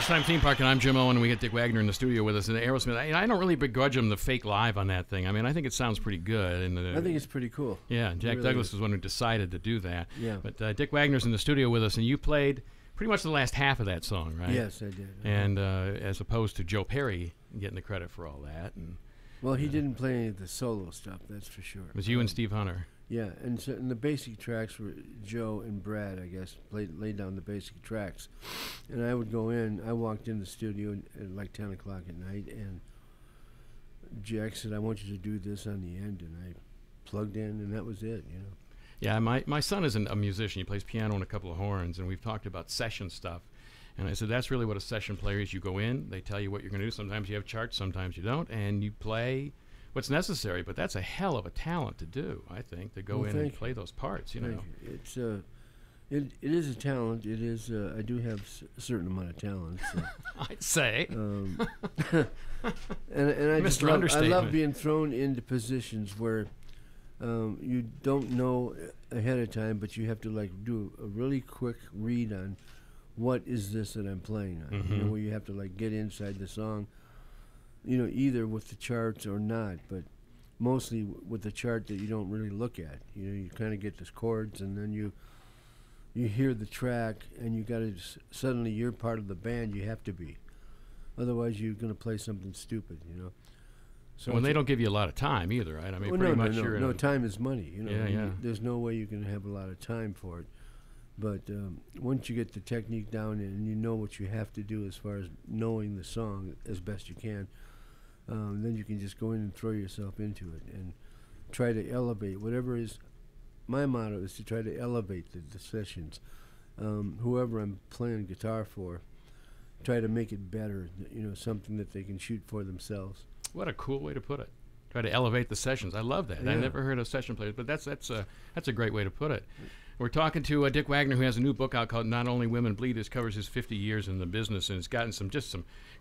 Lunchtime Theme Park, and I'm Jim Owen, and we get Dick Wagner in the studio with us. And Aerosmith, I don't really begrudge him the fake live on that thing. I mean, I think it sounds pretty good. And I think it's pretty cool. Yeah, Jack really Douglas was one who decided to do that. Yeah. But Dick Wagner's in the studio with us, and you played pretty much the last half of that song, right? Yes, I did. And as opposed to Joe Perry getting the credit for all that. And well, he didn't play any of the solo stuff, that's for sure. it was you and Steve Hunter. Yeah, and so and the basic tracks were Joe and Brad, I guess, laid down the basic tracks. And I would go in, I walked in the studio at like 10 o'clock at night, and Jack said, I want you to do this on the end, and I plugged in, and that was it, you know. Yeah, my son is a musician. He plays piano and a couple of horns, and we've talked about session stuff. And I said, that's really what a session player is. You go in, they tell you what you're going to do. Sometimes you have charts, sometimes you don't, and you play what's necessary. But that's a hell of a talent to do, I think, to go in and play those parts, you know. It's it is a talent. It is. I do have a certain amount of talent. So. I'd say. And I just I love being thrown into positions where you don't know ahead of time, but you have to like do a really quick read on what is this that I'm playing on. Mm-hmm. You know, where you have to like get inside the song. You know, either with the charts or not, but mostly with the chart that you don't really look at. You know, you kind of get the chords, and then you hear the track, and you got to suddenly you're part of the band. You have to be, otherwise you're going to play something stupid. You know. So when they don't give you a lot of time either, right? I mean, pretty much you're no. Time is money. You know. Yeah. There's no way you can have a lot of time for it. But once you get the technique down and you know what you have to do as far as knowing the song as best you can, then you can just go in and throw yourself into it and try to elevate whatever is. My motto is to try to elevate the sessions. Whoever I'm playing guitar for, try to make it better. You know, something that they can shoot for themselves. What a cool way to put it. Try to elevate the sessions. I love that. Yeah. I never heard of session players, but that's a great way to put it. We're talking to Dick Wagner, who has a new book out called Not Only Women Bleed. It covers his 50 years in the business, and it's gotten some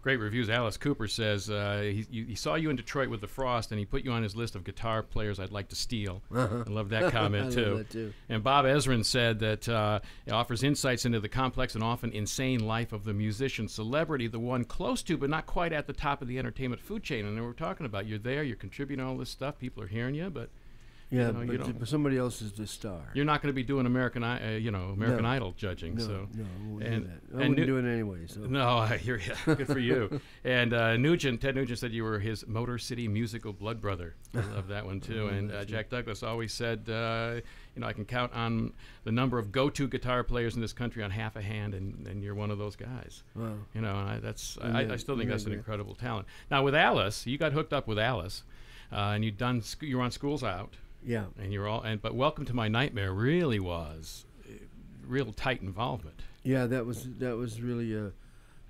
great reviews. Alice Cooper says he saw you in Detroit with the Frost, and he put you on his list of guitar players I'd like to steal. I love that comment, too. Love that too. And Bob Ezrin said that it offers insights into the complex and often insane life of the musician celebrity, the one close to but not quite at the top of the entertainment food chain. And we're talking about you're there, you're contributing all this stuff, people are hearing you, but... Yeah, but somebody else is the star. You're not going to be doing American Idol judging. No, so. No, I wouldn't do that. I wouldn't do it anyway. So. No, I hear you. Good for you. And Ted Nugent said you were his Motor City musical blood brother. I love that one, too. And Jack Douglas always said, I can count on the number of go-to guitar players in this country on half a hand, and you're one of those guys. Wow. You know, and I still think that's an incredible talent. Now, with Alice, you got hooked up with Alice, and you were on Schools Out. Yeah, and but Welcome to My Nightmare really was real tight involvement. Yeah, that was really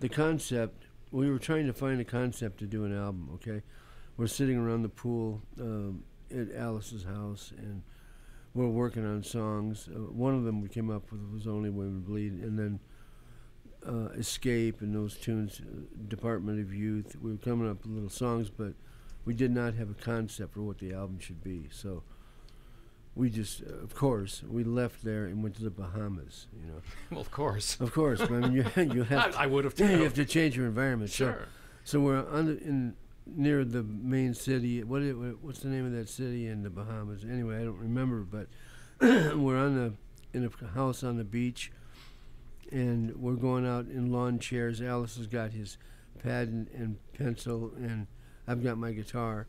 the concept. We were trying to find a concept to do an album. Okay, we're sitting around the pool at Alice's house, and we're working on songs. One of them we came up with was Only Women Bleed, and then Escape and those tunes, Department of Youth. We were coming up with little songs, but we did not have a concept for what the album should be. So. We just, of course, we left there and went to the Bahamas. You know. Well, of course. Of course, I mean, you have. I would have too. You have to change your environment. Sure. So we're near the main city. What's the name of that city in the Bahamas? Anyway, I don't remember. But we're in a house on the beach, and we're going out in lawn chairs. Alice has got his pad and pencil, and I've got my guitar.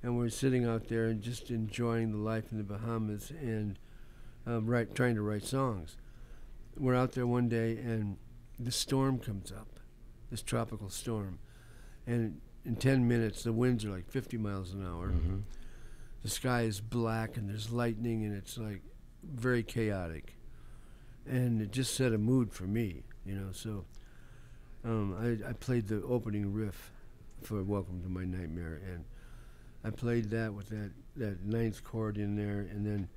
And we're sitting out there and just enjoying the life in the Bahamas and trying to write songs. We're out there one day, and the storm comes up, this tropical storm. And in 10 minutes, the winds are like 50 miles an hour. Mm-hmm. The sky is black, and there's lightning, and it's like very chaotic. And it just set a mood for me, you know. So I played the opening riff for Welcome to My Nightmare, and I played that with that ninth chord in there, and then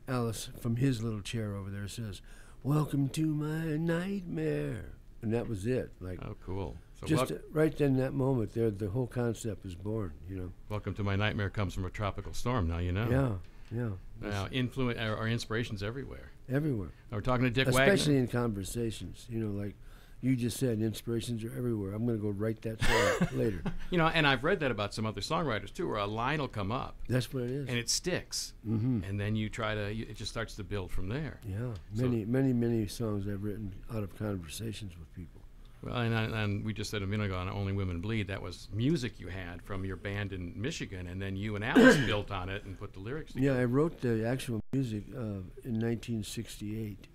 Alice, from his little chair over there, says, "Welcome to my nightmare," and that was it. Like, oh, cool! So just right then, that moment there, the whole concept is born. You know. Welcome to My Nightmare comes from a tropical storm. Now you know. Yeah. Now, influence or inspirations everywhere. Everywhere. Now we're talking to Dick Wagner. Especially in conversations. You know, like You just said inspirations are everywhere. I'm going to go write that song later. You know, and I've read that about some other songwriters too, where a line will come up. That's what it is. And it sticks. Mm-hmm. And then you try to, it just starts to build from there. Yeah, So- many songs I've written out of conversations with people. Well, and we just said a minute ago on Only Women Bleed, that was music you had from your band in Michigan, and then you and Alice built on it and put the lyrics together. Yeah, I wrote the actual music in 1968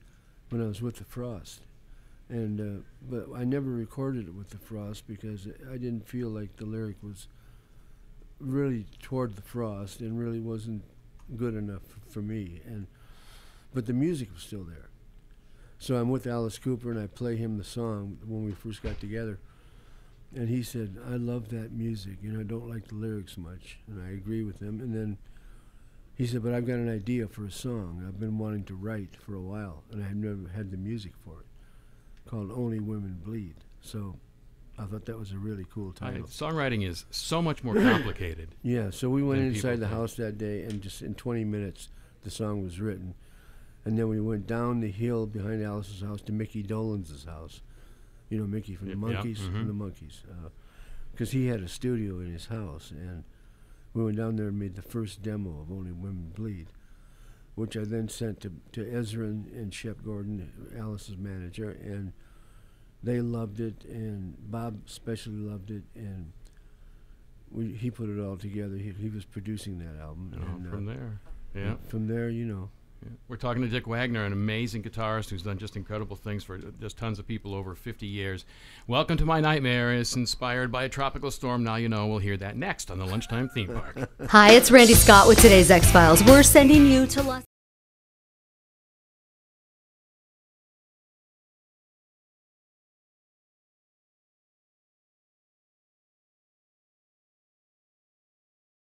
when I was with the Frost. And but I never recorded it with the Frost because I didn't feel like the lyric was really toward the Frost and really wasn't good enough for me. But the music was still there. So I'm with Alice Cooper and I play him the song when we first got together. And he said, I love that music, I don't like the lyrics much. And I agree with him. And then he said, but I've got an idea for a song I've been wanting to write for a while, and I have never had the music for it, called Only Women Bleed. So I thought that was a really cool title. Songwriting is so much more complicated. Yeah, so we went than inside people the think. house that day, and just in 20 minutes, the song was written. And then we went down the hill behind Alice's house to Mickey Dolenz' house. You know Mickey from the Monkees, from the Monkees. Because he had a studio in his house, and we went down there and made the first demo of Only Women Bleed, which I then sent to Ezra and Shep Gordon, Alice's manager, and they loved it, and Bob especially loved it, and he put it all together. He was producing that album. And, From there. Yeah. From there, Yeah. We're talking to Dick Wagner, an amazing guitarist who's done just incredible things for just tons of people over 50 years. Welcome to My Nightmare is inspired by a tropical storm. Now you know. We'll hear that next on the Lunchtime Theme Park. Hi, it's Randy Scott with today's X-Files. We're sending you to Los